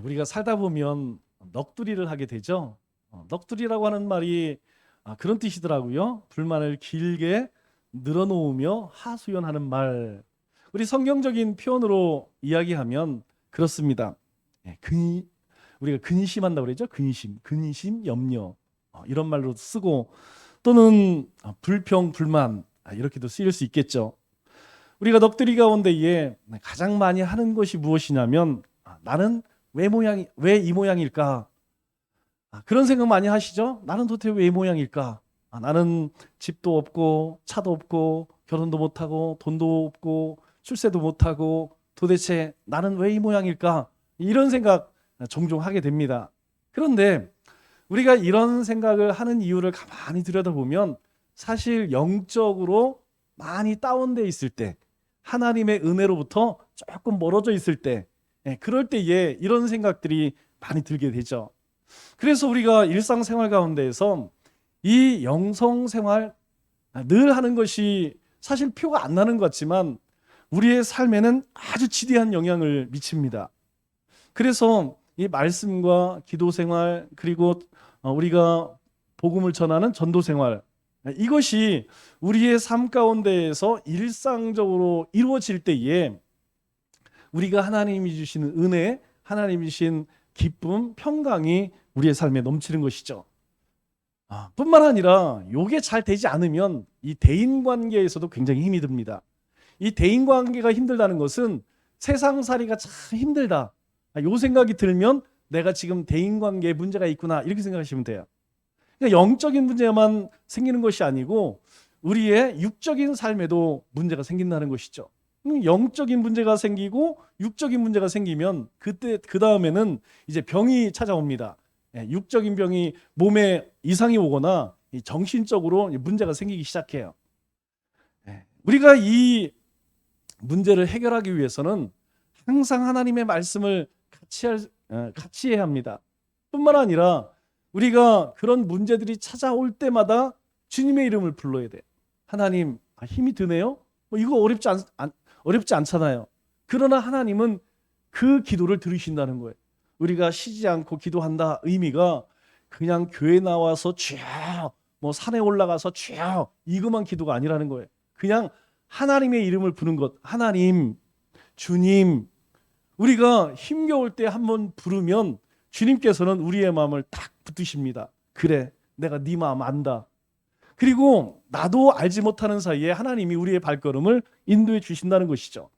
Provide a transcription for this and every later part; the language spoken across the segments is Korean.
우리가 살다 보면 넋두리를 하게 되죠. 넋두리라고 하는 말이 그런 뜻이더라고요. 불만을 길게 늘어놓으며 하소연하는 말. 우리 성경적인 표현으로 이야기하면 그렇습니다. 우리가 근심한다고 그러죠. 근심, 염려 이런 말로 쓰고 또는 불평, 불만 이렇게도 쓰일 수 있겠죠. 우리가 넋두리 가운데에 가장 많이 하는 것이 무엇이냐면 나는 왜 이 모양일까? 그런 생각 많이 하시죠? 나는 도대체 왜 이 모양일까? 나는 집도 없고 차도 없고 결혼도 못하고 돈도 없고 출세도 못하고 도대체 나는 왜 이 모양일까? 이런 생각 종종 하게 됩니다. 그런데 우리가 이런 생각을 하는 이유를 가만히 들여다보면 사실 영적으로 많이 다운돼 있을 때, 하나님의 은혜로부터 조금 멀어져 있을 때, 그럴 때에 이런 생각들이 많이 들게 되죠. 그래서 우리가 일상생활 가운데에서 이 영성생활 늘 하는 것이 사실 표가 안 나는 것 같지만 우리의 삶에는 아주 지대한 영향을 미칩니다. 그래서 이 말씀과 기도생활 그리고 우리가 복음을 전하는 전도생활, 이것이 우리의 삶 가운데에서 일상적으로 이루어질 때에 우리가 하나님이 주시는 은혜, 하나님이 주신 기쁨, 평강이 우리의 삶에 넘치는 것이죠. 뿐만 아니라 이게 잘 되지 않으면 이 대인관계에서도 굉장히 힘이 듭니다. 이 대인관계가 힘들다는 것은 세상살이가 참 힘들다, 이 생각이 들면 내가 지금 대인관계에 문제가 있구나 이렇게 생각하시면 돼요. 그러니까 영적인 문제만 생기는 것이 아니고 우리의 육적인 삶에도 문제가 생긴다는 것이죠. 영적인 문제가 생기고 육적인 문제가 생기면 그때 그 다음에는 이제 병이 찾아옵니다. 육적인 병이 몸에 이상이 오거나 정신적으로 문제가 생기기 시작해요. 우리가 이 문제를 해결하기 위해서는 항상 하나님의 말씀을 같이 해야 합니다. 뿐만 아니라 우리가 그런 문제들이 찾아올 때마다 주님의 이름을 불러야 돼. 하나님, 힘이 드네요? 이거 어렵지 않잖아요. 그러나 하나님은 그 기도를 들으신다는 거예요. 우리가 쉬지 않고 기도한다 의미가 그냥 교회 나와서 주여, 산에 올라가서 주여, 이것만 기도가 아니라는 거예요. 그냥 하나님의 이름을 부르는 것. 하나님, 주님. 우리가 힘겨울 때 한번 부르면 주님께서는 우리의 마음을 딱 붙드십니다. 그래, 내가 네 마음 안다. 그리고 나도 알지 못하는 사이에 하나님이 우리의 발걸음을 인도해 주신다는 것이죠.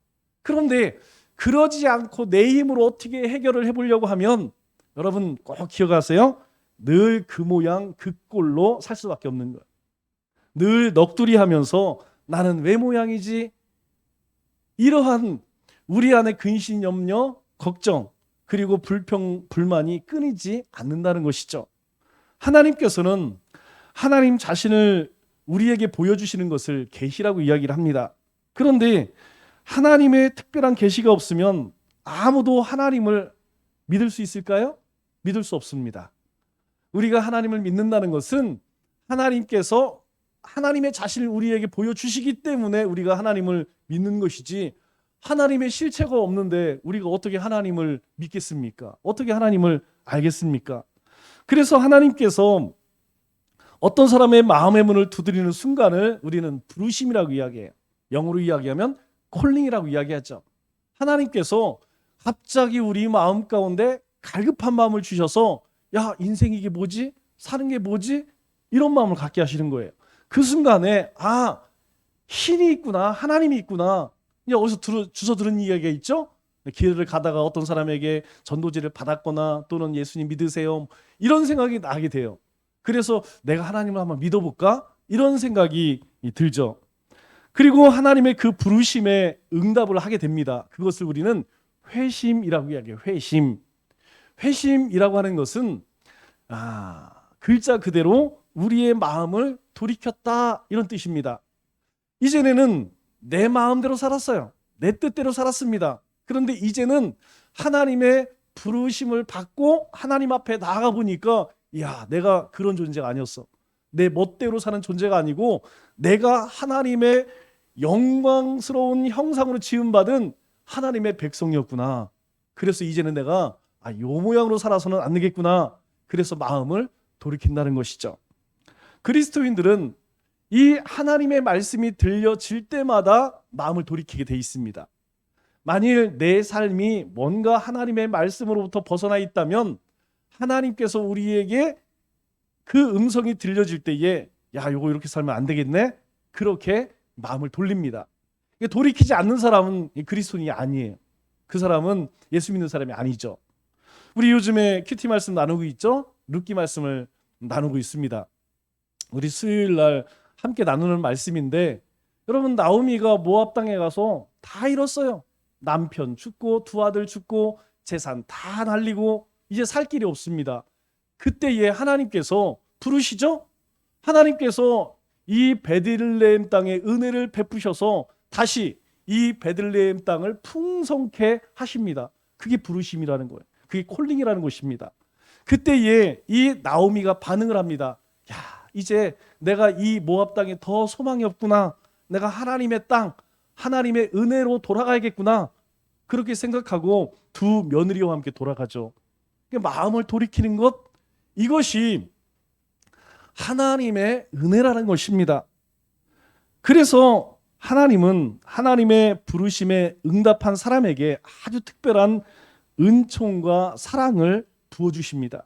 그런데 그러지 않고 내 힘으로 어떻게 해결을 해보려고 하면 여러분 꼭 기억하세요. 늘 그 모양 그 꼴로 살 수밖에 없는 거예요. 늘 넋두리 하면서 나는 왜 모양이지? 이러한 우리 안에 근심, 염려, 걱정 그리고 불평, 불만이 끊이지 않는다는 것이죠. 하나님께서는 하나님 자신을 우리에게 보여주시는 것을 계시라고 이야기를 합니다. 그런데 하나님의 특별한 계시가 없으면 아무도 하나님을 믿을 수 있을까요? 믿을 수 없습니다. 우리가 하나님을 믿는다는 것은 하나님께서 하나님의 자신을 우리에게 보여주시기 때문에 우리가 하나님을 믿는 것이지, 하나님의 실체가 없는데 우리가 어떻게 하나님을 믿겠습니까? 어떻게 하나님을 알겠습니까? 그래서 하나님께서 어떤 사람의 마음의 문을 두드리는 순간을 우리는 부르심이라고 이야기해요. 영어로 이야기하면 콜링이라고 이야기하죠. 하나님께서 갑자기 우리 마음 가운데 갈급한 마음을 주셔서 야, 인생이 이게 뭐지? 사는 게 뭐지? 이런 마음을 갖게 하시는 거예요. 그 순간에 신이 있구나, 하나님이 있구나. 어디서 주워 들은 이야기가 있죠? 길을 가다가 어떤 사람에게 전도지를 받았거나 또는 예수님 믿으세요, 이런 생각이 나게 돼요. 그래서 내가 하나님을 한번 믿어볼까? 이런 생각이 들죠. 그리고 하나님의 그 부르심에 응답을 하게 됩니다. 그것을 우리는 회심이라고 이야기해요. 회심이라고 하는 것은 글자 그대로 우리의 마음을 돌이켰다 이런 뜻입니다. 이전에는 내 마음대로 살았어요. 내 뜻대로 살았습니다. 그런데 이제는 하나님의 부르심을 받고 하나님 앞에 나아가 보니까 내가 그런 존재가 아니었어. 내 멋대로 사는 존재가 아니고 내가 하나님의 영광스러운 형상으로 지음받은 하나님의 백성이었구나. 그래서 이제는 내가 요 모양으로 살아서는 안 되겠구나. 그래서 마음을 돌이킨다는 것이죠. 그리스도인들은 이 하나님의 말씀이 들려질 때마다 마음을 돌이키게 돼 있습니다. 만일 내 삶이 뭔가 하나님의 말씀으로부터 벗어나 있다면 하나님께서 우리에게 그 음성이 들려질 때에 야, 요거 이렇게 살면 안 되겠네. 그렇게 마음을 돌립니다. 돌이키지 않는 사람은 그리스도인이 아니에요. 그 사람은 예수 믿는 사람이 아니죠. 우리 요즘에 큐티 말씀 나누고 있죠? 룻기 말씀을 나누고 있습니다. 우리 수요일 날 함께 나누는 말씀인데, 여러분, 나오미가 모압 땅에 가서 다 잃었어요. 남편 죽고 두 아들 죽고 재산 다 날리고 이제 살 길이 없습니다. 그때에 하나님께서 부르시죠? 하나님께서 이 베들레헴 땅에 은혜를 베푸셔서 다시 이 베들레헴 땅을 풍성케 하십니다. 그게 부르심이라는 거예요. 그게 콜링이라는 것입니다. 그때에 이 나오미가 반응을 합니다. 야, 이제 내가 이 모압 땅에 더 소망이 없구나. 내가 하나님의 땅, 하나님의 은혜로 돌아가야겠구나. 그렇게 생각하고 두 며느리와 함께 돌아가죠. 마음을 돌이키는 것, 이것이 하나님의 은혜라는 것입니다. 그래서 하나님은 하나님의 부르심에 응답한 사람에게 아주 특별한 은총과 사랑을 부어주십니다.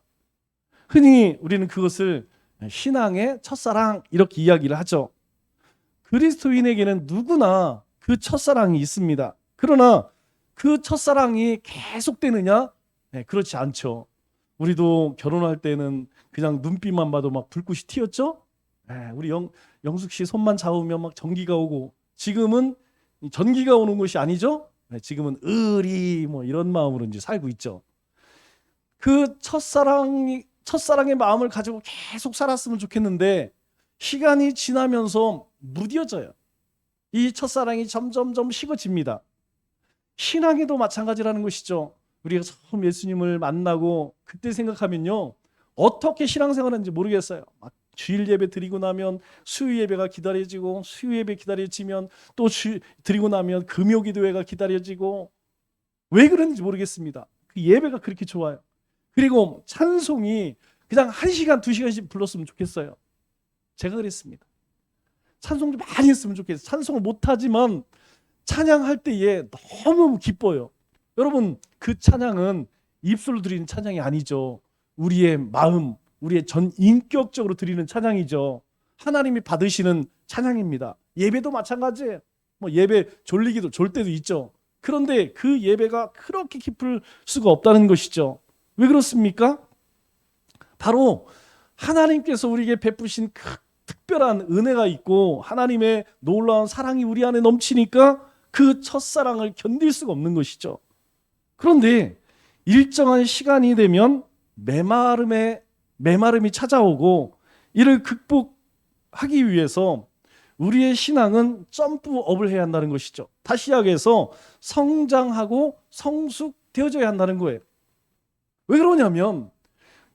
흔히 우리는 그것을 신앙의 첫사랑 이렇게 이야기를 하죠. 그리스도인에게는 누구나 그 첫사랑이 있습니다. 그러나 그 첫사랑이 계속되느냐? 네, 그렇지 않죠. 우리도 결혼할 때는 그냥 눈빛만 봐도 막 불꽃이 튀었죠? 네, 우리 영숙 씨 손만 잡으면 막 전기가 오고, 지금은 전기가 오는 것이 아니죠? 네, 지금은 의리 뭐 이런 마음으로 이제 살고 있죠. 그 첫사랑의 마음을 가지고 계속 살았으면 좋겠는데 시간이 지나면서 무뎌져요. 이 첫사랑이 점점점 식어집니다. 신앙에도 마찬가지라는 것이죠. 우리가 처음 예수님을 만나고 그때 생각하면요, 어떻게 신앙생활하는지 모르겠어요. 막 주일 예배 드리고 나면 수요 예배가 기다려지고, 수요 예배 기다려지면 또 드리고 나면 금요 기도회가 기다려지고, 왜 그런지 모르겠습니다. 그 예배가 그렇게 좋아요. 그리고 찬송이 그냥 1시간, 2시간씩 불렀으면 좋겠어요. 제가 그랬습니다. 찬송 좀 많이 했으면 좋겠어요. 찬송을 못하지만 찬양할 때에 너무 기뻐요. 여러분, 그 찬양은 입술로 드리는 찬양이 아니죠. 우리의 마음, 우리의 전 인격적으로 드리는 찬양이죠. 하나님이 받으시는 찬양입니다. 예배도 마찬가지예요. 뭐 예배 졸리기도 졸 때도 있죠. 그런데 그 예배가 그렇게 깊을 수가 없다는 것이죠. 왜 그렇습니까? 바로 하나님께서 우리에게 베푸신 그 특별한 은혜가 있고 하나님의 놀라운 사랑이 우리 안에 넘치니까 그 첫사랑을 견딜 수가 없는 것이죠. 그런데 일정한 시간이 되면 메마름이 찾아오고, 이를 극복하기 위해서 우리의 신앙은 점프업을 해야 한다는 것이죠. 다시 이야기해서 성장하고 성숙되어져야 한다는 거예요. 왜 그러냐면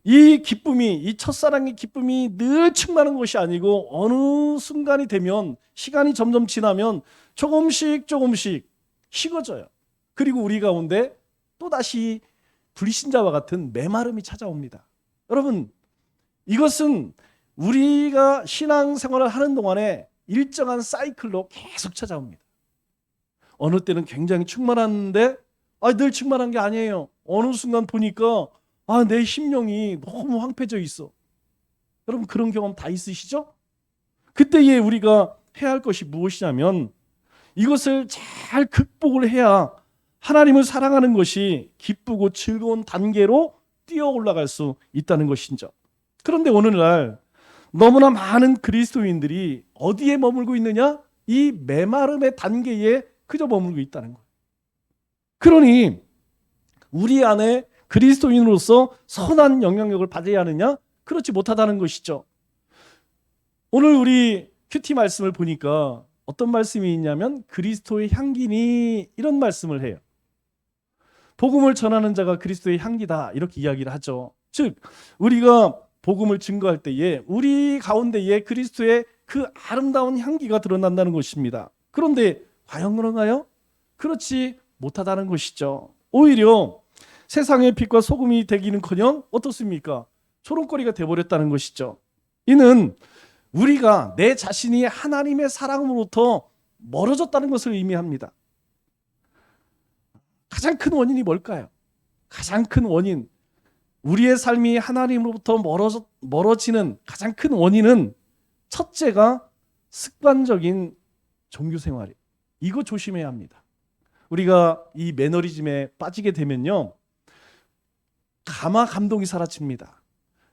이 기쁨이, 이 첫사랑의 기쁨이 늘 충만한 것이 아니고 어느 순간이 되면, 시간이 점점 지나면 조금씩 식어져요. 그리고 우리 가운데 또다시 불신자와 같은 메마름이 찾아옵니다. 여러분, 이것은 우리가 신앙생활을 하는 동안에 일정한 사이클로 계속 찾아옵니다. 어느 때는 굉장히 충만한데 늘 충만한 게 아니에요. 어느 순간 보니까 내 심령이 너무 황폐져 있어. 여러분, 그런 경험 다 있으시죠? 그때에 우리가 해야 할 것이 무엇이냐면 이것을 잘 극복을 해야 하나님을 사랑하는 것이 기쁘고 즐거운 단계로 뛰어 올라갈 수 있다는 것이죠. 그런데 오늘날 너무나 많은 그리스도인들이 어디에 머물고 있느냐? 이 메마름의 단계에 그저 머물고 있다는 거예요. 그러니 우리 안에 그리스도인으로서 선한 영향력을 받아야 하느냐? 그렇지 못하다는 것이죠. 오늘 우리 큐티 말씀을 보니까 어떤 말씀이 있냐면 그리스도의 향기니, 이런 말씀을 해요. 복음을 전하는 자가 그리스도의 향기다, 이렇게 이야기를 하죠. 즉 우리가 복음을 증거할 때에 우리 가운데에 그리스도의 그 아름다운 향기가 드러난다는 것입니다. 그런데 과연 그런가요? 그렇지 못하다는 것이죠. 오히려 세상의 빛과 소금이 되기는커녕 어떻습니까? 초롱거리가 돼버렸다는 것이죠. 이는 우리가 내 자신이 하나님의 사랑으로부터 멀어졌다는 것을 의미합니다. 가장 큰 원인이 뭘까요? 가장 큰 원인, 우리의 삶이 하나님으로부터 멀어지는 가장 큰 원인은 첫째가 습관적인 종교생활이에요. 이거 조심해야 합니다. 우리가 이 매너리즘에 빠지게 되면요, 가마 감동이 사라집니다.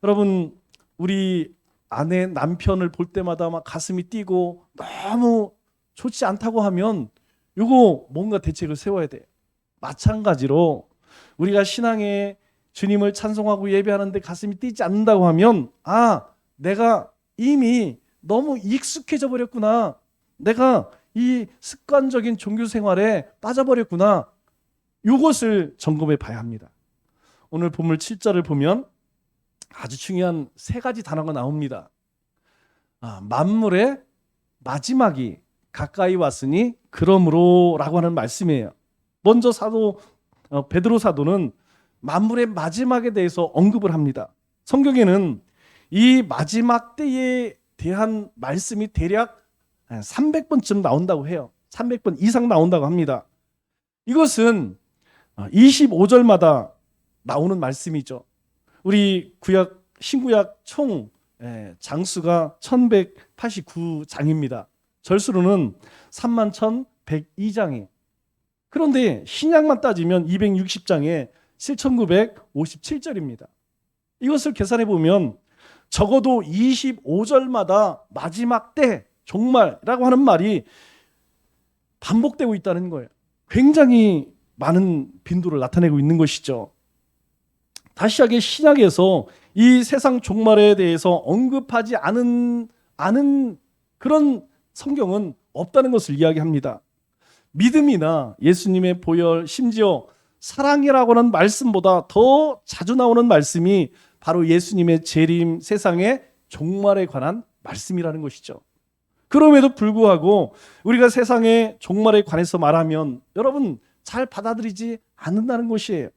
여러분, 우리 아내, 남편을 볼 때마다 막 가슴이 뛰고 너무 좋지 않다고 하면 이거 뭔가 대책을 세워야 돼요. 마찬가지로 우리가 신앙에 주님을 찬송하고 예배하는데 가슴이 뛰지 않는다고 하면 내가 이미 너무 익숙해져 버렸구나. 내가 이 습관적인 종교 생활에 빠져버렸구나. 이것을 점검해 봐야 합니다. 오늘 본문 7절을 보면 아주 중요한 세 가지 단어가 나옵니다. 만물의 마지막이 가까이 왔으니 그러므로 라고 하는 말씀이에요. 먼저 베드로 사도는 만물의 마지막에 대해서 언급을 합니다. 성경에는 이 마지막 때에 대한 말씀이 대략 300번쯤 나온다고 해요. 300번 이상 나온다고 합니다. 이것은 25절마다 나오는 말씀이죠. 우리 신구약 총 장수가 1189장입니다. 절수로는 31,102장이에요. 그런데 신약만 따지면 260장에 7,957절입니다. 이것을 계산해 보면 적어도 25절마다 마지막 때 종말이라고 하는 말이 반복되고 있다는 거예요. 굉장히 많은 빈도를 나타내고 있는 것이죠. 다시하게 신약에서 이 세상 종말에 대해서 언급하지 않은 그런 성경은 없다는 것을 이야기합니다. 믿음이나 예수님의 보혈, 심지어 사랑이라고 하는 말씀보다 더 자주 나오는 말씀이 바로 예수님의 재림, 세상의 종말에 관한 말씀이라는 것이죠. 그럼에도 불구하고 우리가 세상의 종말에 관해서 말하면 여러분 잘 받아들이지 않는다는 것이에요.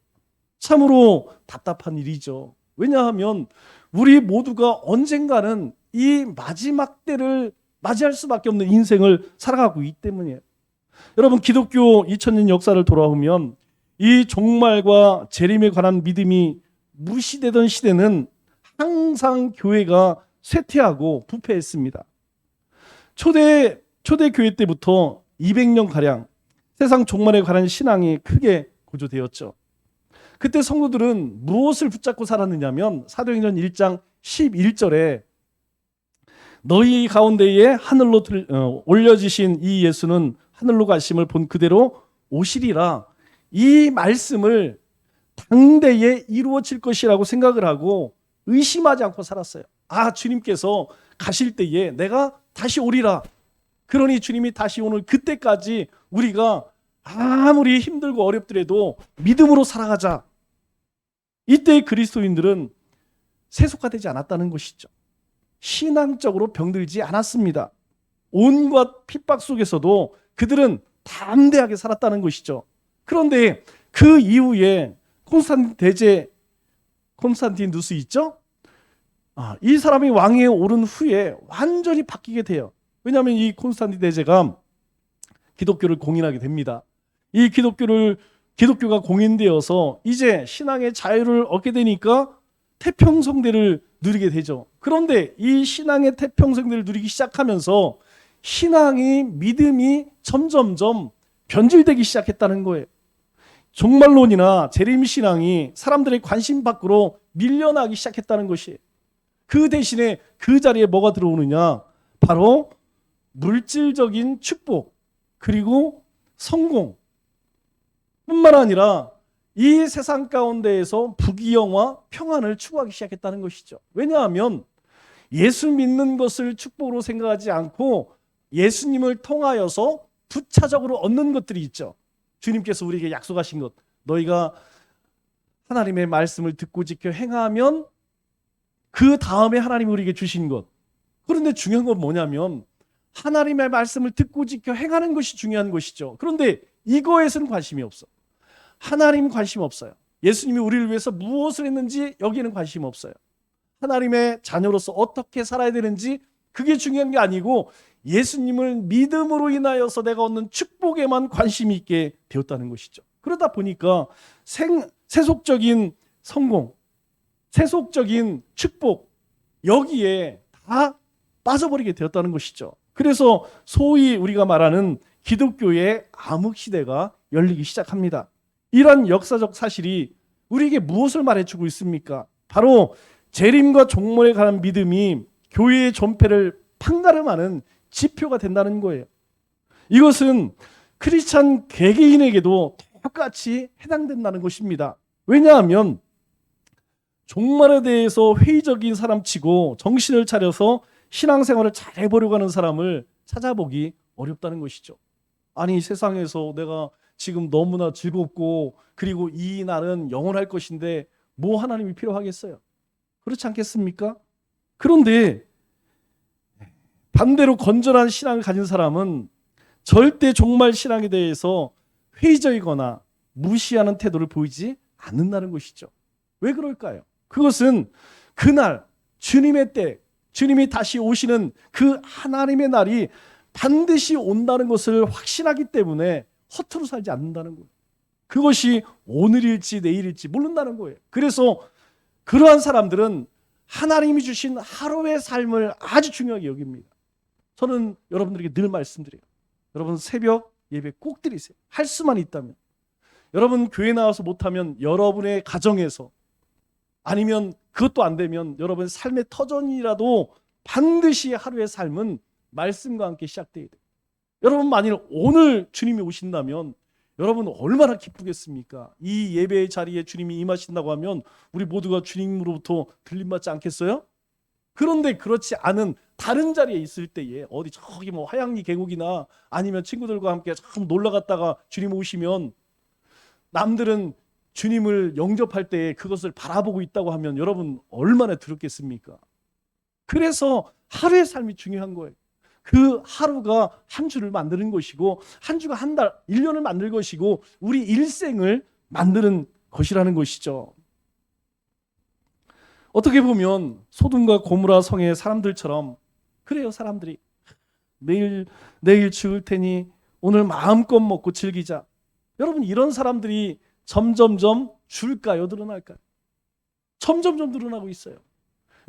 참으로 답답한 일이죠. 왜냐하면 우리 모두가 언젠가는 이 마지막 때를 맞이할 수밖에 없는 인생을 살아가고 있기 때문이에요. 여러분, 기독교 2000년 역사를 돌아보면 이 종말과 재림에 관한 믿음이 무시되던 시대는 항상 교회가 쇠퇴하고 부패했습니다. 초대 교회 때부터 200년가량 세상 종말에 관한 신앙이 크게 고조되었죠. 그때 성도들은 무엇을 붙잡고 살았느냐면 사도행전 1장 11절에 너희 가운데에 하늘로 올려지신 이 예수는 하늘로 가심을 본 그대로 오시리라. 이 말씀을 당대에 이루어질 것이라고 생각을 하고 의심하지 않고 살았어요. 주님께서 가실 때에 내가 다시 오리라. 그러니 주님이 다시 오는 그때까지 우리가 아무리 힘들고 어렵더라도 믿음으로 살아가자. 이때 그리스도인들은 세속화되지 않았다는 것이죠. 신앙적으로 병들지 않았습니다. 온갖 핍박 속에서도 그들은 담대하게 살았다는 것이죠. 그런데 그 이후에 콘스탄티누스 있죠? 이 사람이 왕위에 오른 후에 완전히 바뀌게 돼요. 왜냐하면 이 콘스탄틴 대제가 기독교를 공인하게 됩니다. 이 기독교가 공인되어서 이제 신앙의 자유를 얻게 되니까 태평성대를 누리게 되죠. 그런데 이 신앙의 태평성대를 누리기 시작하면서 신앙이, 믿음이 점점점 변질되기 시작했다는 거예요. 종말론이나 재림신앙이 사람들의 관심 밖으로 밀려나기 시작했다는 것이에요. 그 대신에 그 자리에 뭐가 들어오느냐? 바로 물질적인 축복, 그리고 성공 뿐만 아니라 이 세상 가운데에서 부귀영화, 평안을 추구하기 시작했다는 것이죠. 왜냐하면 예수 믿는 것을 축복으로 생각하지 않고 예수님을 통하여서 부차적으로 얻는 것들이 있죠. 주님께서 우리에게 약속하신 것, 너희가 하나님의 말씀을 듣고 지켜 행하면 그 다음에 하나님이 우리에게 주신 것. 그런데 중요한 건 뭐냐면 하나님의 말씀을 듣고 지켜 행하는 것이 중요한 것이죠. 그런데 이거에서는 관심이 없어. 하나님 관심 없어요. 예수님이 우리를 위해서 무엇을 했는지 여기에는 관심 없어요. 하나님의 자녀로서 어떻게 살아야 되는지 그게 중요한 게 아니고 예수님을 믿음으로 인하여서 내가 얻는 축복에만 관심이 있게 되었다는 것이죠. 그러다 보니까 세속적인 성공, 세속적인 축복 여기에 다 빠져버리게 되었다는 것이죠. 그래서 소위 우리가 말하는 기독교의 암흑시대가 열리기 시작합니다. 이러한 역사적 사실이 우리에게 무엇을 말해주고 있습니까? 바로 재림과 종말에 관한 믿음이 교회의 존폐를 판가름하는 지표가 된다는 거예요. 이것은 크리스찬 개개인에게도 똑같이 해당된다는 것입니다. 왜냐하면 종말에 대해서 회의적인 사람치고 정신을 차려서 신앙생활을 잘 해보려고 하는 사람을 찾아보기 어렵다는 것이죠. 아니 세상에서 내가 지금 너무나 즐겁고 그리고 이 날은 영원할 것인데 뭐 하나님이 필요하겠어요? 그렇지 않겠습니까? 그런데 반대로 건전한 신앙을 가진 사람은 절대 종말 신앙에 대해서 회의적이거나 무시하는 태도를 보이지 않는다는 것이죠. 왜 그럴까요? 그것은 그날 주님의 때, 주님이 다시 오시는 그 하나님의 날이 반드시 온다는 것을 확신하기 때문에 허투루 살지 않는다는 거예요. 그것이 오늘일지 내일일지 모른다는 거예요. 그래서 그러한 사람들은 하나님이 주신 하루의 삶을 아주 중요하게 여깁니다. 저는 여러분들에게 늘 말씀드려요. 여러분 새벽 예배 꼭 드리세요. 할 수만 있다면. 여러분 교회 나와서 못하면 여러분의 가정에서 아니면 그것도 안 되면 여러분의 삶의 터전이라도 반드시 하루의 삶은 말씀과 함께 시작돼야 돼요. 여러분 만일 오늘 주님이 오신다면 여러분 얼마나 기쁘겠습니까? 이 예배의 자리에 주님이 임하신다고 하면 우리 모두가 주님으로부터 들림받지 않겠어요? 그런데 그렇지 않은 다른 자리에 있을 때에 어디 저기 뭐 화양리 계곡이나 아니면 친구들과 함께 참 놀러 갔다가 주님 오시면 남들은 주님을 영접할 때 그것을 바라보고 있다고 하면 여러분 얼마나 두렵겠습니까? 그래서 하루의 삶이 중요한 거예요. 그 하루가 한 주를 만드는 것이고 한 주가 한 달, 1년을 만들 것이고 우리 일생을 만드는 것이라는 것이죠. 어떻게 보면 소돔과 고모라 성의 사람들처럼 그래요. 사람들이 내일 죽을 테니 오늘 마음껏 먹고 즐기자. 여러분 이런 사람들이 점점점 줄까요? 늘어날까요? 점점점 늘어나고 있어요.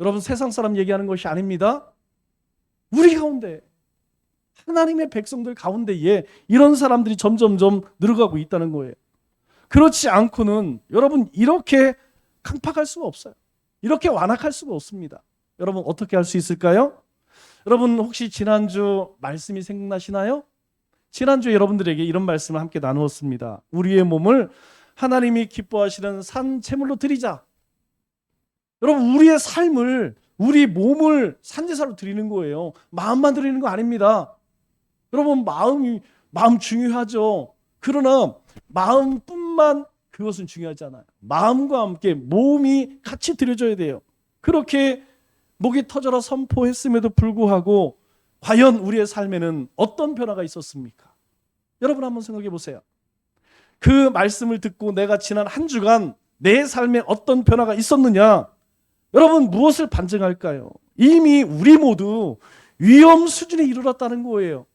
여러분 세상 사람 얘기하는 것이 아닙니다. 우리 가운데 하나님의 백성들 가운데에 이런 사람들이 점점점 늘어가고 있다는 거예요. 그렇지 않고는 여러분 이렇게 강팍할 수가 없어요. 이렇게 완악할 수가 없습니다. 여러분 어떻게 할 수 있을까요? 여러분 혹시 지난주 말씀이 생각나시나요? 지난주에 여러분들에게 이런 말씀을 함께 나누었습니다. 우리의 몸을 하나님이 기뻐하시는 산 제물로 드리자. 여러분 우리의 삶을 우리 몸을 산제사로 드리는 거예요. 마음만 드리는 거 아닙니다. 여러분 마음 중요하죠. 그러나 마음뿐만 그것은 중요하지 않아요. 마음과 함께 몸이 같이 드려져야 돼요. 그렇게 목이 터져라 선포했음에도 불구하고 과연 우리의 삶에는 어떤 변화가 있었습니까? 여러분 한번 생각해 보세요. 그 말씀을 듣고 내가 지난 한 주간 내 삶에 어떤 변화가 있었느냐? 여러분 무엇을 반증할까요? 이미 우리 모두 위험 수준에 이르렀다는 거예요.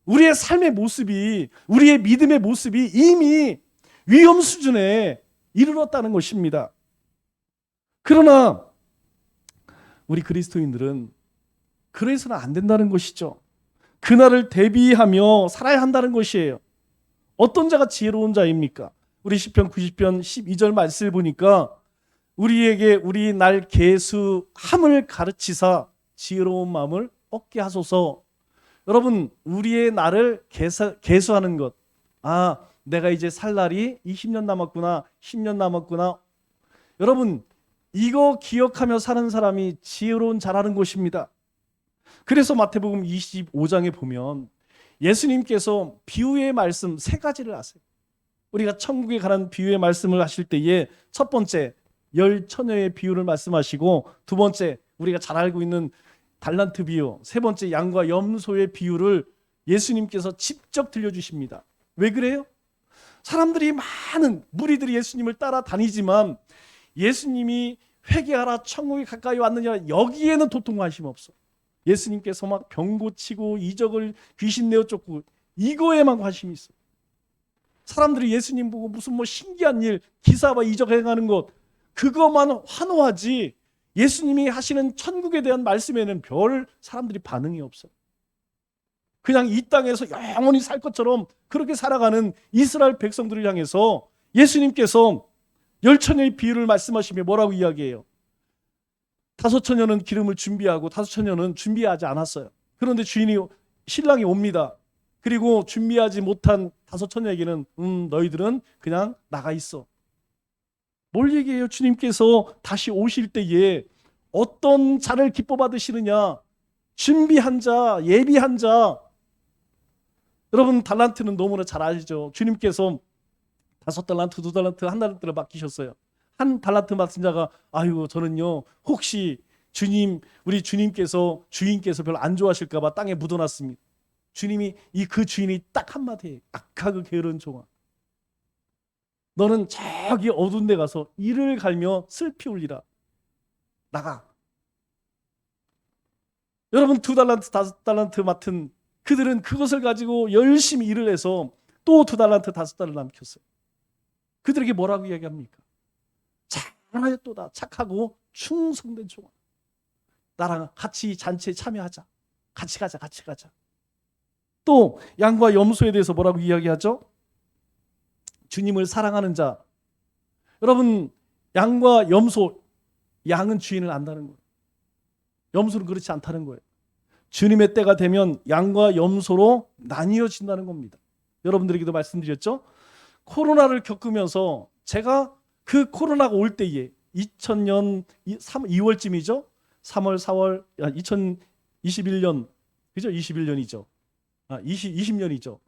우리의 삶의 모습이, 우리의 믿음의 모습이 이미 위험 수준에 이르렀다는 것입니다. 그러나 우리 그리스도인들은 그래서는 안 된다는 것이죠. 그날을 대비하며 살아야 한다는 것이에요. 어떤 자가 지혜로운 자입니까? 우리 시편 90편 12절 말씀을 보니까 우리에게 우리 날 계수함을 가르치사 지혜로운 마음을 얻게 하소서. 여러분 우리의 날을 계수하는 것. 내가 이제 살 날이 20년 남았구나, 10년 남았구나. 여러분 이거 기억하며 사는 사람이 지혜로운 자라는 것입니다. 그래서 마태복음 25장에 보면 예수님께서 비유의 말씀 3가지를 하세요. 우리가 천국에 관한 비유의 말씀을 하실 때에 첫 번째 10처녀의 비유를 말씀하시고 두 번째 우리가 잘 알고 있는 달란트 비유, 세 번째 양과 염소의 비유를 예수님께서 직접 들려주십니다. 왜 그래요? 사람들이 많은 무리들이 예수님을 따라다니지만 예수님이 회개하라 천국이 가까이 왔느냐 여기에는 도통 관심 없어. 예수님께서 막 병 고치고 이적을 귀신 내어 쫓고 이거에만 관심이 있어. 사람들이 예수님 보고 무슨 뭐 신기한 일 기사와 이적 행하는 것 그것만 환호하지 예수님이 하시는 천국에 대한 말씀에는 별 사람들이 반응이 없어. 그냥 이 땅에서 영원히 살 것처럼 그렇게 살아가는 이스라엘 백성들을 향해서 예수님께서 열처녀의 비유를 말씀하시며 뭐라고 이야기해요? 5처녀는 기름을 준비하고 5처녀는 준비하지 않았어요. 그런데 신랑이 옵니다. 그리고 준비하지 못한 5처녀에게는 너희들은 그냥 나가 있어. 뭘 얘기해요? 주님께서 다시 오실 때에 어떤 자를 기뻐 받으시느냐? 준비한 자, 예비한 자. 여러분 달란트는 너무나 잘 알죠. 주님께서 5달란트, 2달란트, 1달란트를 맡기셨어요. 1달란트 맡은 자가 아이고 저는요 혹시 우리 주인께서 별로 안 좋아하실까 봐 땅에 묻어놨습니다. 주님이 그 주인이 딱 한마디 악하고 게으른 종아 너는 저기 어두운 데 가서 이를 갈며 슬피 울리라. 나가. 여러분 2달란트, 5달란트 맡은 그들은 그것을 가지고 열심히 일을 해서 또 2달란트, 5달을 남겼어요. 그들에게 뭐라고 이야기합니까? 잘하였도다. 착하고 충성된 종아. 나랑 같이 잔치에 참여하자. 같이 가자. 또 양과 염소에 대해서 뭐라고 이야기하죠? 주님을 사랑하는 자. 여러분 양과 염소, 양은 주인을 안다는 거예요. 염소는 그렇지 않다는 거예요. 주님의 때가 되면 양과 염소로 나뉘어진다는 겁니다. 여러분들에게도 말씀드렸죠? 코로나를 겪으면서 제가 그 코로나가 올 때에 2000년 2월쯤이죠. 3월, 4월 2021년 그죠? 21년이죠. 20년이죠.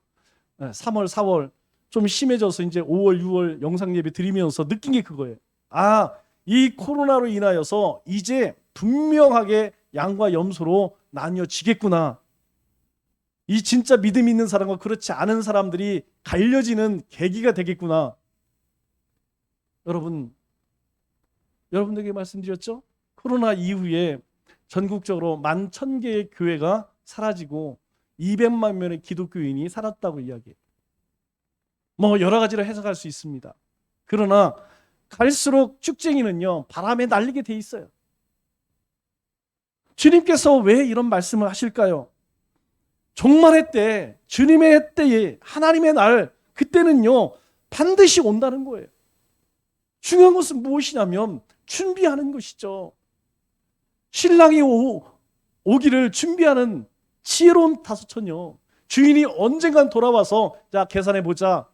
3월, 4월 좀 심해져서 이제 5월, 6월 영상 예배 드리면서 느낀 게 그거예요. 이 코로나로 인하여서 이제 분명하게 양과 염소로 나뉘어지겠구나. 이 진짜 믿음 있는 사람과 그렇지 않은 사람들이 갈려지는 계기가 되겠구나. 여러분들에게 말씀드렸죠? 코로나 이후에 전국적으로 11,000개의 교회가 사라지고 200만 명의 기독교인이 살았다고 이야기해요. 뭐 여러 가지로 해석할 수 있습니다. 그러나 갈수록 쭉쟁이는요 바람에 날리게 돼 있어요. 주님께서 왜 이런 말씀을 하실까요? 종말의 때, 주님의 때에 하나님의 날 그때는요 반드시 온다는 거예요. 중요한 것은 무엇이냐면 준비하는 것이죠. 신랑이 오기를 준비하는 지혜로운 5처녀. 주인이 언젠간 돌아와서 자 계산해보자.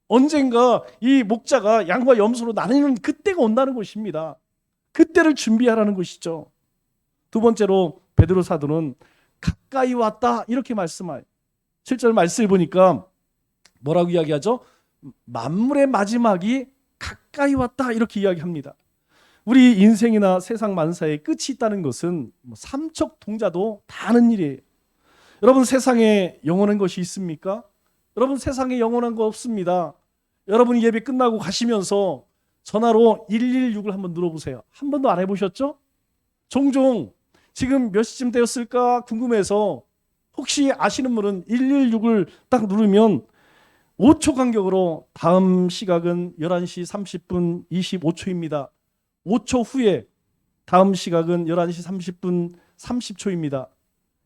언젠가 이 목자가 양과 염소로 나누는 그때가 온다는 것입니다. 그때를 준비하라는 것이죠. 두 번째로 베드로 사도는 가까이 왔다 이렇게 말씀해요. 7절 말씀을 보니까 뭐라고 이야기하죠? 만물의 마지막이 가까이 왔다 이렇게 이야기합니다. 우리 인생이나 세상 만사에 끝이 있다는 것은 삼척동자도 다 아는 일이에요. 여러분 세상에 영원한 것이 있습니까? 여러분 세상에 영원한 거 없습니다. 여러분이 예배 끝나고 가시면서 전화로 116을 한번 눌러보세요. 한 번도 안 해보셨죠? 종종 지금 몇 시쯤 되었을까 궁금해서 혹시 아시는 분은 116을 딱 누르면 5초 간격으로 다음 시각은 11시 30분 25초입니다. 5초 후에 다음 시각은 11시 30분 30초입니다.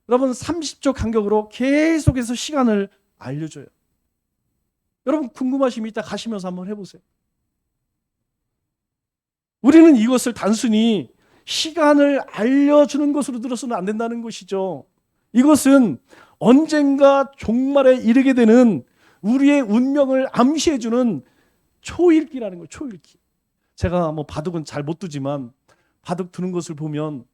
여러분 30초 간격으로 계속해서 시간을 알려줘요. 여러분 궁금하시면 이따 가시면서 한번 해보세요. 우리는 이것을 단순히 시간을 알려주는 것으로 들어서는 안 된다는 것이죠. 이것은 언젠가 종말에 이르게 되는 우리의 운명을 암시해주는 초읽기라는 거예요. 초읽기. 제가 뭐 바둑은 잘 못 두지만 바둑 두는 것을 보면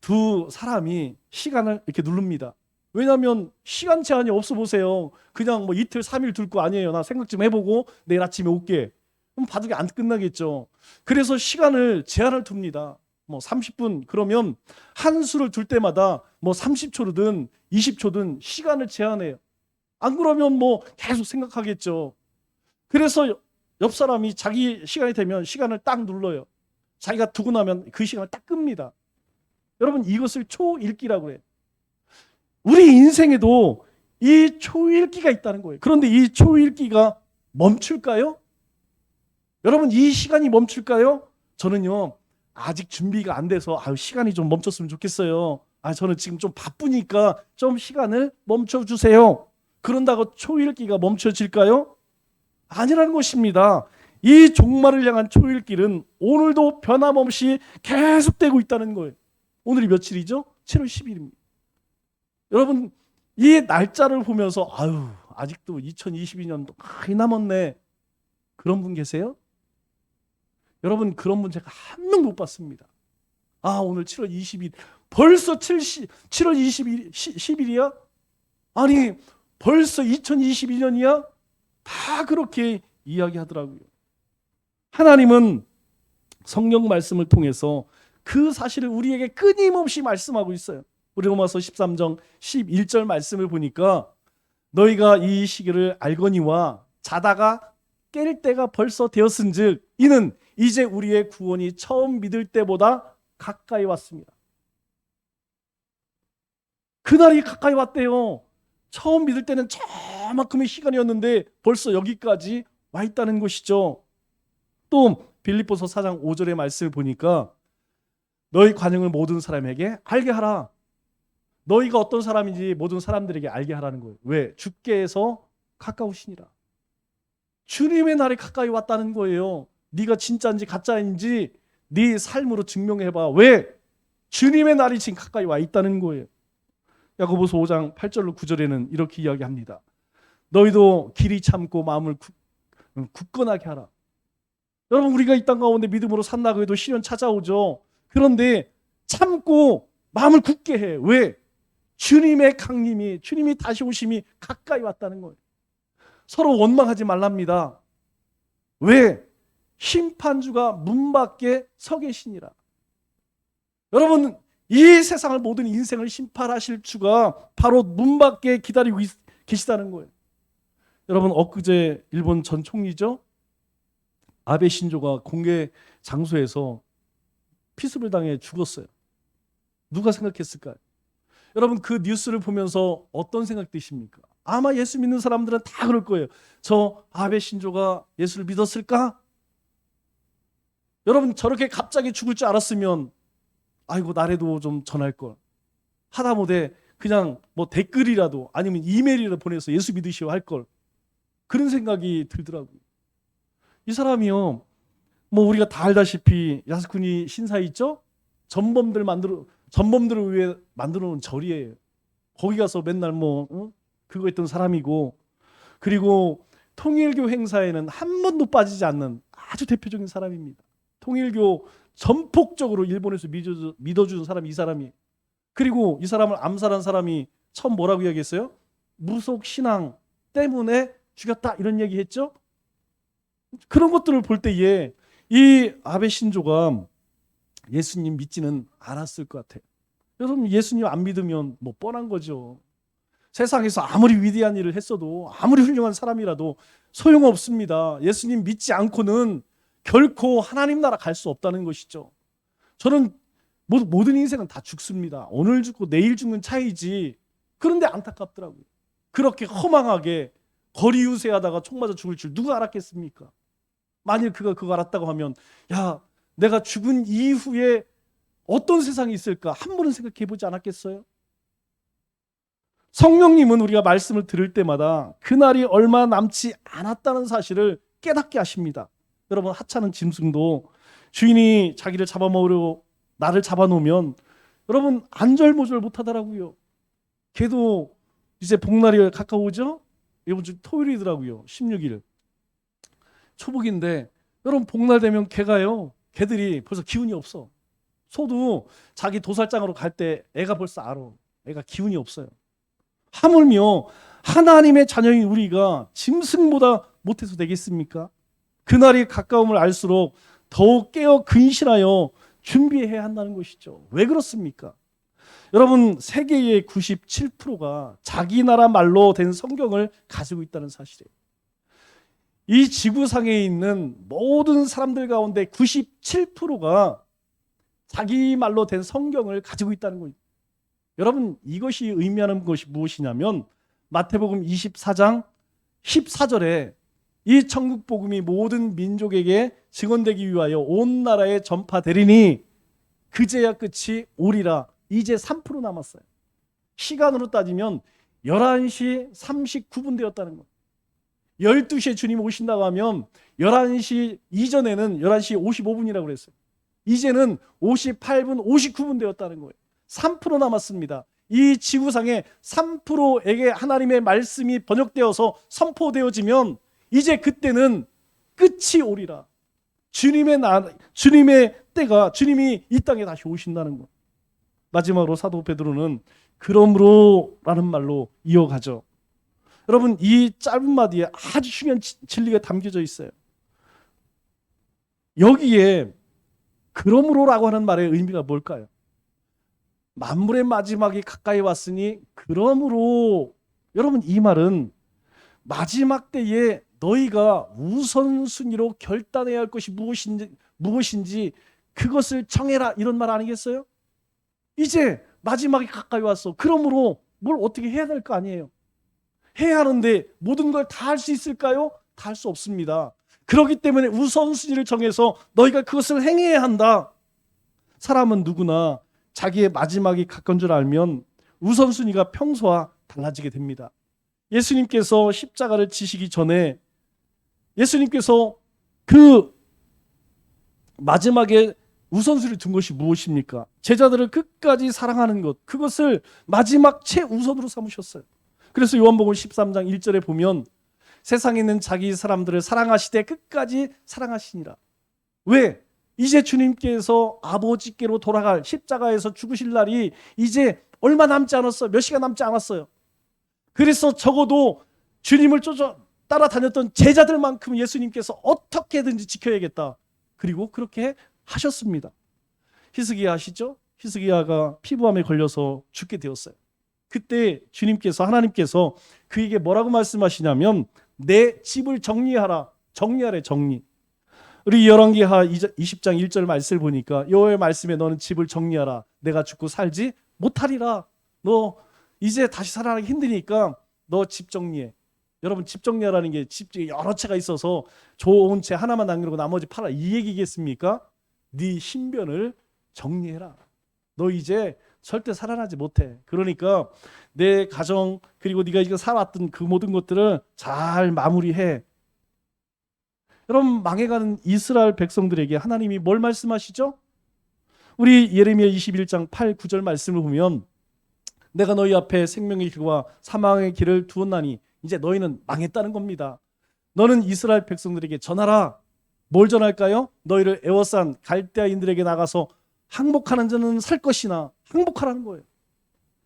두 사람이 시간을 이렇게 누릅니다. 왜냐하면 시간 제한이 없어 보세요. 그냥 뭐 이틀 3일 둘 거 아니에요. 나 생각 좀 해보고 내일 아침에 올게. 그럼 바둑이 안 끝나겠죠. 그래서 시간을 제한을 둡니다. 뭐 30분 그러면 한 수를 둘 때마다 뭐 30초든 20초든 시간을 제한해요. 안 그러면 뭐 계속 생각하겠죠. 그래서 옆 사람이 자기 시간이 되면 시간을 딱 눌러요. 자기가 두고 나면 그 시간을 딱 끕니다. 여러분, 이것을 초읽기라고 해요. 우리 인생에도 이 초읽기가 있다는 거예요. 그런데 이 초읽기가 멈출까요? 여러분, 이 시간이 멈출까요? 저는요, 아직 준비가 안 돼서 시간이 좀 멈췄으면 좋겠어요. 저는 지금 좀 바쁘니까 좀 시간을 멈춰주세요. 그런다고 초읽기가 멈춰질까요? 아니라는 것입니다. 이 종말을 향한 초읽기는 오늘도 변함없이 계속되고 있다는 거예요. 오늘이 며칠이죠? 7월 10일입니다. 여러분, 이 날짜를 보면서 아직도 2022년도 많이 남았네. 그런 분 계세요? 여러분, 그런 분 제가 한 명 못 봤습니다. 오늘 7월 20일 벌써 7월 20일 10일이야? 아니 벌써 2022년이야? 다 그렇게 이야기하더라고요. 하나님은 성경 말씀을 통해서 그 사실을 우리에게 끊임없이 말씀하고 있어요. 우리 로마서 13장 11절 말씀을 보니까 너희가 이 시기를 알거니와 자다가 깰 때가 벌써 되었은즉 이는 이제 우리의 구원이 처음 믿을 때보다 가까이 왔습니다. 그날이 가까이 왔대요. 처음 믿을 때는 저만큼의 시간이었는데 벌써 여기까지 와 있다는 것이죠. 또 빌립보서 4장 5절의 말씀을 보니까 너희 관용을 모든 사람에게 알게 하라. 너희가 어떤 사람인지 모든 사람들에게 알게 하라는 거예요. 왜? 주께서 가까우시니라. 주님의 날이 가까이 왔다는 거예요. 네가 진짜인지 가짜인지 네 삶으로 증명해봐. 왜? 주님의 날이 지금 가까이 와 있다는 거예요. 야고보서 5장 8절로 9절에는 이렇게 이야기합니다. 너희도 길이 참고 마음을 굳건하게 하라. 여러분, 우리가 이 땅 가운데 믿음으로 산다고 해도 시련 찾아오죠. 그런데 참고 마음을 굳게 해. 왜? 주님의 강림이, 주님이 다시 오심이 가까이 왔다는 거예요. 서로 원망하지 말랍니다. 왜? 심판주가 문 밖에 서 계시니라. 여러분, 이 세상을 모든 인생을 심판하실 주가 바로 문 밖에 기다리고 계시다는 거예요. 여러분, 엊그제 일본 전 총리죠? 아베 신조가 공개 장소에서 피습을 당해 죽었어요. 누가 생각했을까요? 여러분, 그 뉴스를 보면서 어떤 생각 드십니까? 아마 예수 믿는 사람들은 다 그럴 거예요. 저 아베 신조가 예수를 믿었을까? 여러분, 저렇게 갑자기 죽을 줄 알았으면 나래도 좀 전할 걸. 하다못해 그냥 댓글이라도 아니면 이메일이라도 보내서 예수 믿으시오 할 걸. 그런 생각이 들더라고요. 이 사람이요, 우리가 다 알다시피 야스쿠니 신사 있죠? 전범들을 위해 만들어 놓은 절이에요. 거기 가서 맨날 그거 했던 사람이고, 그리고 통일교 행사에는 한 번도 빠지지 않는 아주 대표적인 사람입니다. 통일교 전폭적으로 일본에서 믿어주는 사람이 이 사람이. 그리고 이 사람을 암살한 사람이 처음 뭐라고 이야기했어요? 무속 신앙 때문에 죽였다, 이런 얘기했죠. 그런 것들을 볼 때에 이 아베 신조가 예수님 믿지는 않았을 것 같아요. 여러분, 예수님 안 믿으면 뻔한 거죠. 세상에서 아무리 위대한 일을 했어도, 아무리 훌륭한 사람이라도 소용없습니다. 예수님 믿지 않고는 결코 하나님 나라 갈 수 없다는 것이죠. 저는 모든 인생은 다 죽습니다. 오늘 죽고 내일 죽는 차이지. 그런데 안타깝더라고요. 그렇게 허망하게 거리 유세하다가 총 맞아 죽을 줄 누가 알았겠습니까? 만일 그가 그거 알았다고 하면, 내가 죽은 이후에 어떤 세상이 있을까? 한 번은 생각해 보지 않았겠어요? 성령님은 우리가 말씀을 들을 때마다 그날이 얼마 남지 않았다는 사실을 깨닫게 하십니다. 여러분, 하찮은 짐승도 주인이 자기를 잡아먹으려고 나를 잡아놓으면 여러분 안절모절 못하더라고요. 걔도 이제 복날이 가까우죠? 이번 주 토요일이더라고요. 16일 초복인데, 여러분 복날 되면 걔들이 벌써 기운이 없어. 소도 자기 도살장으로 갈 때 애가 벌써 알아. 애가 기운이 없어요. 하물며 하나님의 자녀인 우리가 짐승보다 못해서 되겠습니까? 그날이 가까움을 알수록 더욱 깨어 근신하여 준비해야 한다는 것이죠. 왜 그렇습니까? 여러분, 세계의 97%가 자기 나라 말로 된 성경을 가지고 있다는 사실이에요. 이 지구상에 있는 모든 사람들 가운데 97%가 자기 말로 된 성경을 가지고 있다는 거예요. 여러분, 이것이 의미하는 것이 무엇이냐면 마태복음 24장 14절에 이 천국 복음이 모든 민족에게 증언되기 위하여 온 나라에 전파되리니 그제야 끝이 오리라. 이제 3% 남았어요. 시간으로 따지면 11시 39분 되었다는 거예요. 12시에 주님 오신다고 하면 11시 이전에는 11시 55분이라고 그랬어요. 이제는 58분 59분 되었다는 거예요. 3% 남았습니다. 이 지구상에 3%에게 하나님의 말씀이 번역되어서 선포되어지면 이제 그때는 끝이 오리라. 주님의 때가, 주님이 이 땅에 다시 오신다는 것. 마지막으로 사도 베드로는 그러므로라는 말로 이어가죠. 여러분, 이 짧은 마디에 아주 중요한 진리가 담겨져 있어요. 여기에 그러므로라고 하는 말의 의미가 뭘까요? 만물의 마지막이 가까이 왔으니 그러므로, 여러분, 이 말은 마지막 때에 너희가 우선순위로 결단해야 할 것이 무엇인지 그것을 정해라, 이런 말 아니겠어요? 이제 마지막이 가까이 왔어. 그러므로 뭘 어떻게 해야 될 거 아니에요. 해야 하는데 모든 걸 다 할 수 있을까요? 다 할 수 없습니다. 그렇기 때문에 우선순위를 정해서 너희가 그것을 행해야 한다. 사람은 누구나 자기의 마지막이 가까운 줄 알면 우선순위가 평소와 달라지게 됩니다. 예수님께서 십자가를 지시기 전에 예수님께서 그 마지막에 우선순위를 둔 것이 무엇입니까? 제자들을 끝까지 사랑하는 것, 그것을 마지막 최우선으로 삼으셨어요. 그래서 요한복음 13장 1절에 보면 세상에 있는 자기 사람들을 사랑하시되 끝까지 사랑하시니라. 왜? 이제 주님께서 아버지께로 돌아갈, 십자가에서 죽으실 날이 이제 얼마 남지 않았어요. 몇 시간 남지 않았어요. 그래서 적어도 주님을 따라다녔던 제자들만큼 예수님께서 어떻게든지 지켜야겠다. 그리고 그렇게 하셨습니다. 히스기야 아시죠? 히스기야가 피부암에 걸려서 죽게 되었어요. 그때 주님께서, 하나님께서 그에게 뭐라고 말씀하시냐면 내 집을 정리하라. 정리하래, 정리. 우리 열왕기하 20장 1절 말씀을 보니까 여호와의 말씀에 너는 집을 정리하라. 내가 죽고 살지 못하리라. 너 이제 다시 살아나기 힘드니까 너 집 정리해. 여러분, 집 정리하라는 게 집이 여러 채가 있어서 좋은 채 하나만 남기고 나머지 팔아, 이 얘기겠습니까? 네 신변을 정리해라. 너 이제 절대 살아나지 못해. 그러니까 내 가정, 그리고 네가 이거 살아왔던 그 모든 것들을 잘 마무리해. 여러분, 망해가는 이스라엘 백성들에게 하나님이 뭘 말씀하시죠? 우리 예레미야 21장 8, 9절 말씀을 보면 내가 너희 앞에 생명의 길과 사망의 길을 두었나니 이제 너희는 망했다는 겁니다. 너는 이스라엘 백성들에게 전하라. 뭘 전할까요? 너희를 애워싼 갈대아인들에게 나가서 항복하는 자는 살 것이나, 항복하라는 거예요.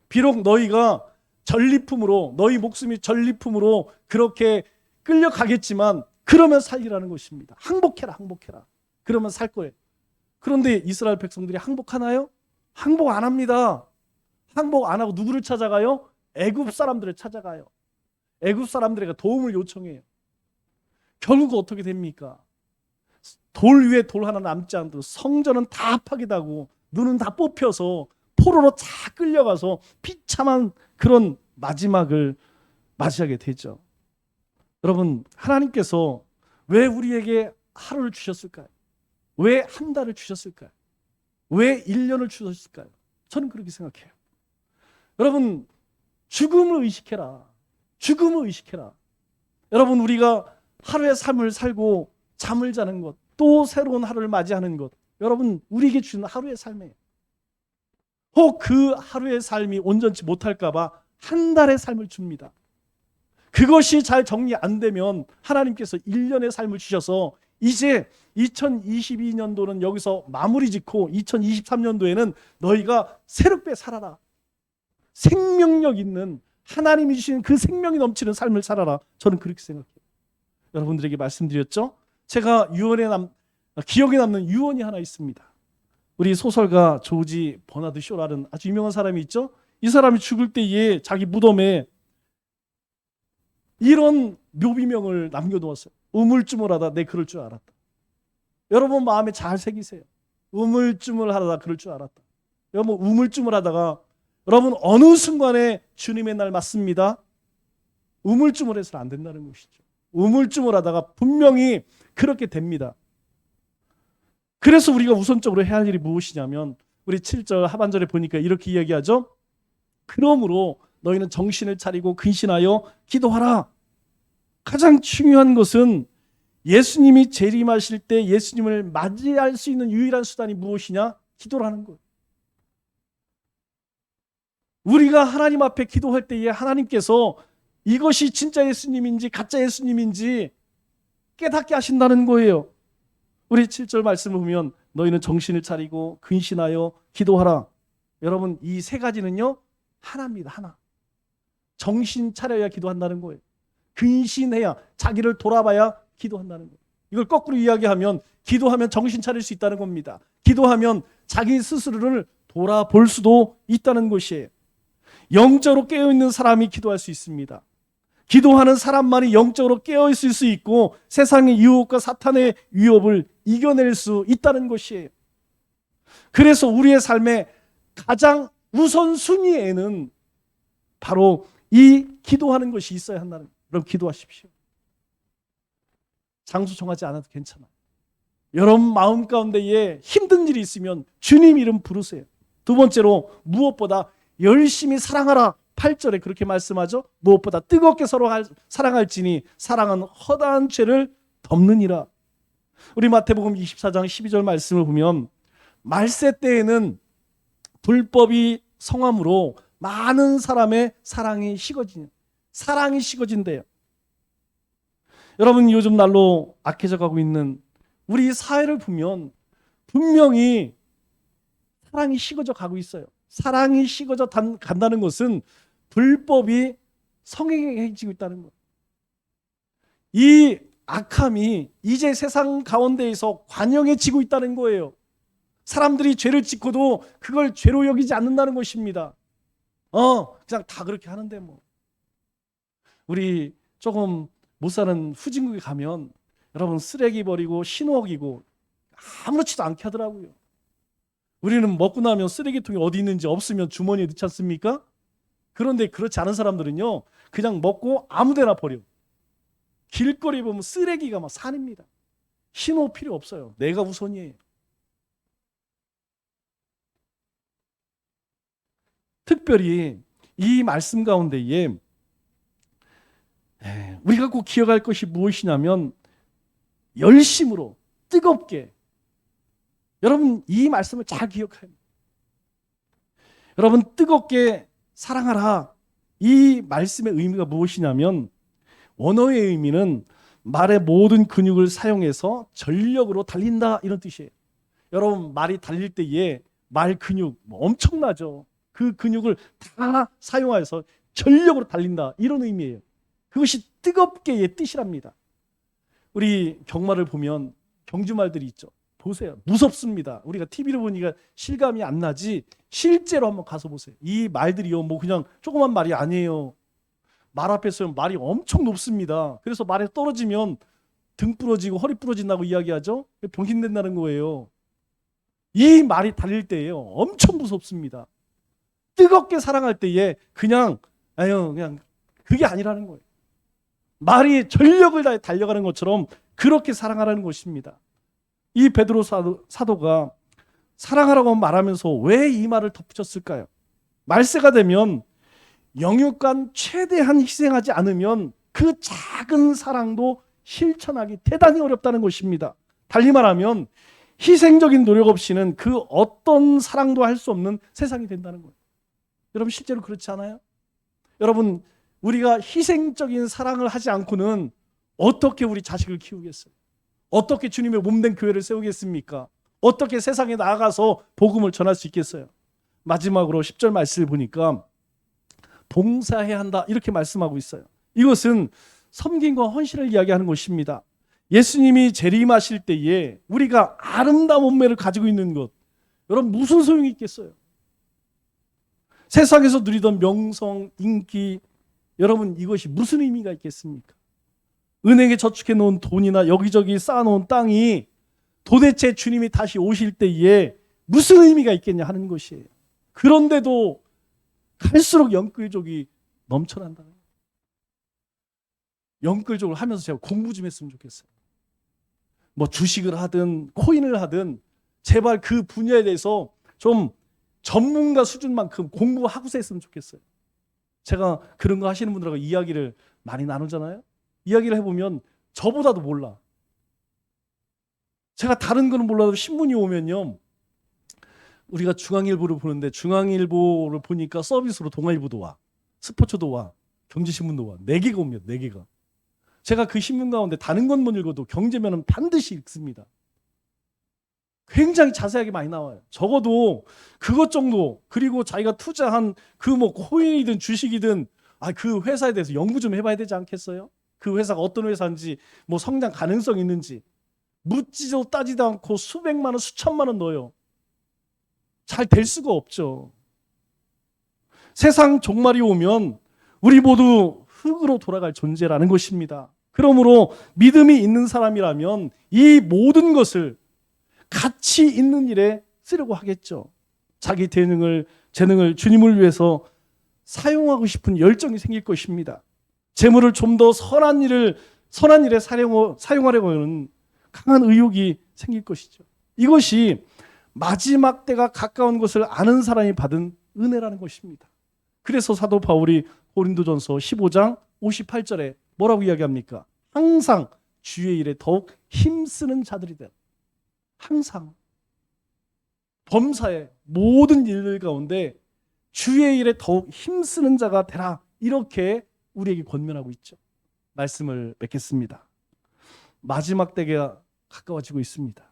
비록 너희가 전리품으로, 너희 목숨이 전리품으로 그렇게 끌려가겠지만 그러면 살리라는 것입니다. 항복해라, 항복해라. 그러면 살 거예요. 그런데 이스라엘 백성들이 항복하나요? 항복 안 합니다. 항복 안 하고 누구를 찾아가요? 애굽 사람들을 찾아가요. 애굽 사람들에게 도움을 요청해요. 결국 어떻게 됩니까? 돌 위에 돌 하나 남지 않도록 성전은 다 파괴되고 눈은 다 뽑혀서 포로로 다 끌려가서 비참한 그런 마지막을 맞이하게 되죠. 여러분, 하나님께서 왜 우리에게 하루를 주셨을까요? 왜 한 달을 주셨을까요? 왜 1년을 주셨을까요? 저는 그렇게 생각해요. 여러분, 죽음을 의식해라. 죽음을 의식해라. 여러분, 우리가 하루의 삶을 살고 잠을 자는 것, 또 새로운 하루를 맞이하는 것, 여러분, 우리에게 주는 하루의 삶이에요. 혹 그 하루의 삶이 온전치 못할까 봐 한 달의 삶을 줍니다. 그것이 잘 정리 안 되면 하나님께서 1년의 삶을 주셔서 이제 2022년도는 여기서 마무리 짓고 2023년도에는 너희가 새롭게 살아라. 생명력 있는, 하나님이 주신 그 생명이 넘치는 삶을 살아라. 저는 그렇게 생각해요. 여러분들에게 말씀드렸죠? 제가 기억에 남는 유언이 하나 있습니다. 우리 소설가 조지 버나드 쇼라는 아주 유명한 사람이 있죠? 이 사람이 죽을 때에 자기 무덤에 이런 묘비명을 남겨놓았어요. 우물쭈물하다 내 그럴 줄 알았다. 여러분 마음에 잘 새기세요. 우물쭈물하다 그럴 줄 알았다. 여러분 우물쭈물하다가 여러분 어느 순간에 주님의 날 맞습니다. 우물쭈물해서는 안 된다는 것이죠. 우물쭈물하다가 분명히 그렇게 됩니다. 그래서 우리가 우선적으로 해야 할 일이 무엇이냐면 우리 7절 하반절에 보니까 이렇게 이야기하죠. 그러므로 너희는 정신을 차리고 근신하여 기도하라. 가장 중요한 것은 예수님이 재림하실 때 예수님을 맞이할 수 있는 유일한 수단이 무엇이냐? 기도라는 거예요. 우리가 하나님 앞에 기도할 때에 하나님께서 이것이 진짜 예수님인지 가짜 예수님인지 깨닫게 하신다는 거예요. 우리 7절 말씀을 보면 너희는 정신을 차리고 근신하여 기도하라. 여러분 이 세 가지는요 하나입니다. 하나. 정신 차려야 기도한다는 거예요. 근신해야 자기를 돌아봐야 기도한다는 거예요. 이걸 거꾸로 이야기하면 기도하면 정신 차릴 수 있다는 겁니다. 기도하면 자기 스스로를 돌아볼 수도 있다는 것이에요. 영적으로 깨어있는 사람이 기도할 수 있습니다. 기도하는 사람만이 영적으로 깨어있을 수 있고 세상의 유혹과 사탄의 위협을 이겨낼 수 있다는 것이에요. 그래서 우리의 삶의 가장 우선순위에는 바로 이 기도하는 것이 있어야 한다는 거예요. 여러분 기도하십시오. 장수 정하지 않아도 괜찮아요. 여러분 마음 가운데에 힘든 일이 있으면 주님 이름 부르세요. 두 번째로 무엇보다 열심히 사랑하라. 8절에 그렇게 말씀하죠. 무엇보다 뜨겁게 서로 사랑할지니 사랑은 허다한 죄를 덮느니라. 우리 마태복음 24장 12절 말씀을 보면 말세 때에는 불법이 성함으로 많은 사람의 사랑이 식어진대요. 여러분 요즘 날로 악해져 가고 있는 우리 사회를 보면 분명히 사랑이 식어져 가고 있어요. 사랑이 식어져 간다는 것은 불법이 성행해지고 있다는 거예요. 이 악함이 이제 세상 가운데에서 관영해지고 있다는 거예요. 사람들이 죄를 짓고도 그걸 죄로 여기지 않는다는 것입니다. 그냥 다 그렇게 하는데 뭐. 우리 조금 못 사는 후진국에 가면 여러분 쓰레기 버리고 신호기고 아무렇지도 않게 하더라고요. 우리는 먹고 나면 쓰레기통이 어디 있는지 없으면 주머니에 넣지 않습니까? 그런데 그렇지 않은 사람들은요 그냥 먹고 아무데나 버려. 길거리 보면 쓰레기가 막 산입니다. 신호 필요 없어요. 내가 우선이에요. 특별히 이 말씀 가운데에 우리가 꼭 기억할 것이 무엇이냐면 열심으로 뜨겁게 여러분 이 말씀을 잘 기억해야 합니다. 여러분 뜨겁게 사랑하라. 이 말씀의 의미가 무엇이냐면 원어의 의미는 말의 모든 근육을 사용해서 전력으로 달린다 이런 뜻이에요. 여러분 말이 달릴 때에 말 근육 엄청나죠. 그 근육을 다 사용해서 전력으로 달린다 이런 의미예요. 그것이 뜨겁게의 뜻이랍니다. 우리 경마를 보면 경주말들이 있죠. 보세요. 무섭습니다. 우리가 TV로 보니까 실감이 안 나지 실제로 한번 가서 보세요. 이 말들이요 뭐 그냥 조그만 말이 아니에요. 말 앞에 서면 말이 엄청 높습니다. 그래서 말에 떨어지면 등 부러지고 허리 부러진다고 이야기하죠. 병신된다는 거예요. 이 말이 달릴 때예요. 엄청 무섭습니다. 뜨겁게 사랑할 때에 그냥 그게 아니라는 거예요. 말이 전력을 다해 달려가는 것처럼 그렇게 사랑하라는 것입니다. 이 베드로 사도가 사랑하라고 말하면서 왜 이 말을 덧붙였을까요? 말세가 되면 영육간 최대한 희생하지 않으면 그 작은 사랑도 실천하기 대단히 어렵다는 것입니다. 달리 말하면 희생적인 노력 없이는 그 어떤 사랑도 할 수 없는 세상이 된다는 거예요. 여러분 실제로 그렇지 않아요? 여러분 우리가 희생적인 사랑을 하지 않고는 어떻게 우리 자식을 키우겠어요? 어떻게 주님의 몸된 교회를 세우겠습니까? 어떻게 세상에 나아가서 복음을 전할 수 있겠어요? 마지막으로 10절 말씀을 보니까 봉사해야 한다 이렇게 말씀하고 있어요. 이것은 섬김과 헌신을 이야기하는 것입니다. 예수님이 재림하실 때에 우리가 아름다운 몸매를 가지고 있는 것 여러분 무슨 소용이 있겠어요? 세상에서 누리던 명성, 인기 여러분 이것이 무슨 의미가 있겠습니까? 은행에 저축해 놓은 돈이나 여기저기 쌓아놓은 땅이 도대체 주님이 다시 오실 때에 무슨 의미가 있겠냐 하는 것이에요. 그런데도 갈수록 영끌족이 넘쳐난다. 영끌족을 하면서 제가 공부 좀 했으면 좋겠어요. 뭐 주식을 하든 코인을 하든 제발 그 분야에 대해서 좀 전문가 수준만큼 공부하고서 했으면 좋겠어요. 제가 그런 거 하시는 분들하고 이야기를 많이 나누잖아요. 이야기를 해보면 저보다도 몰라. 제가 다른 거는 몰라도 신문이 오면요, 우리가 중앙일보를 보는데 중앙일보를 보니까 서비스로 동아일보도 와, 스포츠도 와, 경제신문도 와. 4개가 옵니다. 4개가. 제가 그 신문 가운데 다른 건 못 읽어도 경제면은 반드시 읽습니다. 굉장히 자세하게 많이 나와요. 적어도 그것 정도, 그리고 자기가 투자한 그 뭐 코인이든 주식이든 그 회사에 대해서 연구 좀 해봐야 되지 않겠어요? 그 회사가 어떤 회사인지, 뭐 성장 가능성이 있는지 묻지도 따지도 않고 수백만 원, 수천만 원 넣어요. 잘 될 수가 없죠. 세상 종말이 오면 우리 모두 흙으로 돌아갈 존재라는 것입니다. 그러므로 믿음이 있는 사람이라면 이 모든 것을 가치 있는 일에 쓰려고 하겠죠. 자기 재능을 주님을 위해서 사용하고 싶은 열정이 생길 것입니다. 재물을 좀 더 선한 일에 사용하려고 하는 강한 의욕이 생길 것이죠. 이것이 마지막 때가 가까운 것을 아는 사람이 받은 은혜라는 것입니다. 그래서 사도 바울이 고린도전서 15장 58절에 뭐라고 이야기합니까? 항상 주의 일에 더욱 힘쓰는 자들이 되라. 항상 범사의 모든 일들 가운데 주의 일에 더욱 힘쓰는 자가 되라. 이렇게 우리에게 권면하고 있죠. 말씀을 맺겠습니다. 마지막 때가 가까워지고 있습니다.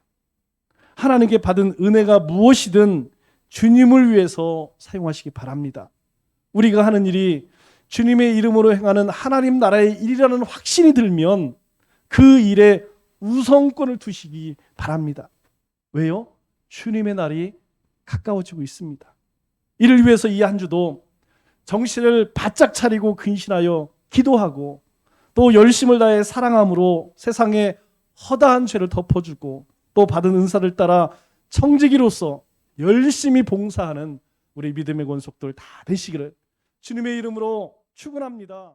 하나님께 받은 은혜가 무엇이든 주님을 위해서 사용하시기 바랍니다. 우리가 하는 일이 주님의 이름으로 행하는 하나님 나라의 일이라는 확신이 들면 그 일에 우선권을 두시기 바랍니다. 왜요? 주님의 날이 가까워지고 있습니다. 이를 위해서 이 한 주도 정신을 바짝 차리고 근신하여 기도하고 또 열심을 다해 사랑함으로 세상에 허다한 죄를 덮어주고 또 받은 은사를 따라 청지기로서 열심히 봉사하는 우리 믿음의 권속들 다 되시기를 주님의 이름으로 축원합니다.